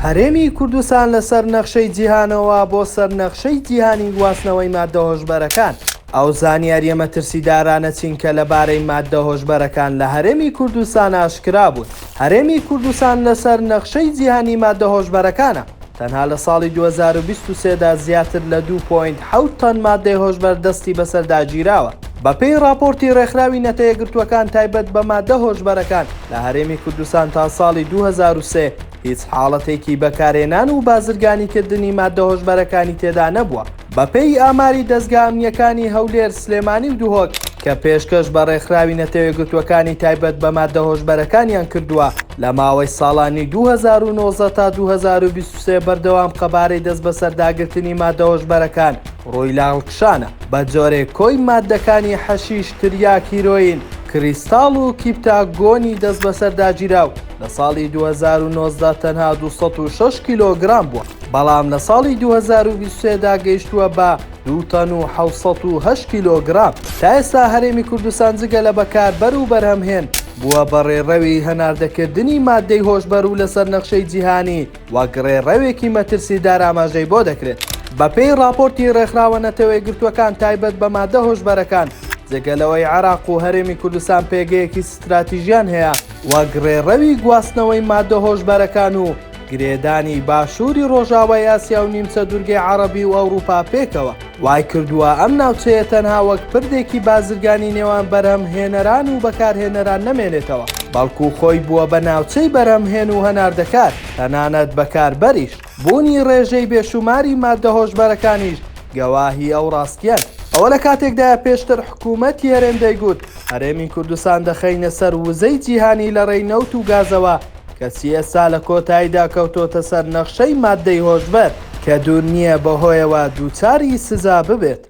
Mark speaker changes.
Speaker 1: هەرێمی کوردستان لەسەر نەخشەی جیهانەوە بۆ سەر نەخشەی جیهانی گواستنەوەی ماددە هۆشبەرەکان. ئەو زانیاریە مەترسیدارانە چینکە لەبارەی ماددە هۆشبەرەکان لە هەرێمی کوردستان ئاشکرا بوون. هەرێمی کوردستان لەسەر نەخشەی جیهانی ماددە هۆشبەرەکانە. تەنها لە ساڵی 2023دا زیاتر لە 2.7 تەن ماددەی هۆشبەر دەستی بەسەردا گیراوە. بەپێی راپۆرتی ڕێکخراوی نەتەیەکگرتووەکان تایبەت بە ماددە هۆشبەرەکان لە هەرێمی کوردستان تا ساڵی 2023 هیچ حاڵەتێکی بەکارهێنان و بازرگانیکردنی ماددە هۆشبەرەکانی تێدا نەبووە. بەپێی ئاماری دەستگا ئەمنیەکانی هەولێر، سلێمانی و دوهۆک کە پێشکەش بە ڕێکخراوی نەتەوەیەکگرتووەکانی تایبەت بە ماددە هۆشبەرەکانیان کردووە، لە ماوەی ساڵانی 2019 تا 2023 بەردەوام قەبارەی دەست بەسەرداگرتنی ماددە هۆشبەرەکان ڕووی لاڵکشانە بە جۆرێک کۆی ماددەکانی حەشیش، تریاک، هیرۆین، کریستاڵ و کیپتاگۆنی دەست بەسەرداگیراو. لە ساڵی 2019 تەنها 206 کیلۆگرام بووە، بەڵام لە ساڵی 2023دا گەیشتووە بە 2 تەن و 708 کیلۆگرام. تا ئێستا هەرێمی کوردستان جگە لە بەکاربەر و بەرهەمهێن بووە بە ڕێڕەوی هەناردەکردنی ماددەی هۆشبەر و لەسەر نەخشەی جیهانی وەک ڕێڕەوێکی مەترسیدار ئاماژەی بۆ دەکرێت. بەپێی راپۆرتی ڕێکخراوە نەتەوەیەکگرتووەکان تایبەت بە ماددە هۆشبەرەکان، جگەلەوەی عێراق و هەرێمی کوردستان پێگەیەکی ستراتیژیان هەیە وەک ڕێڕەوی گواستنەوەی ماددە هۆشبەرەکان و گرێدانی باشووری ڕۆژاوای ئاسیا و نیمچە دوورگەی عەرەبی و ئەوروپا پێکەوە. وای کردووە ئەم ناوچەیە تەنها وەک پردێکی بازرگانی نێوان بەرهەمهێنەران و بەکارهێنەران نەمێنێتەوە، بەڵکو خۆی بووە بە ناوچەی بەرهەمهێن و هەناردەکار، تەنانەت بەکاربەریش. بوونی ڕێژەی بێشوماری ماددە هۆشبەرەکانیش گەواهی ئەو ڕاستیان. ئەوە لە کاتێکدا پێشتر حکوومەتی هەرێم دەیگوت هەرێمی کوردستان دەخەینە سەر وزەی جیهانی لە ڕێی نەوت و گازەوە، کەسی ئێستا لە کۆتاییدا کەوتۆتە سەر نەخشەی ماددەی هۆشبەر کە دوور نییە بەهۆیەوە دووچاری سزا ببێت.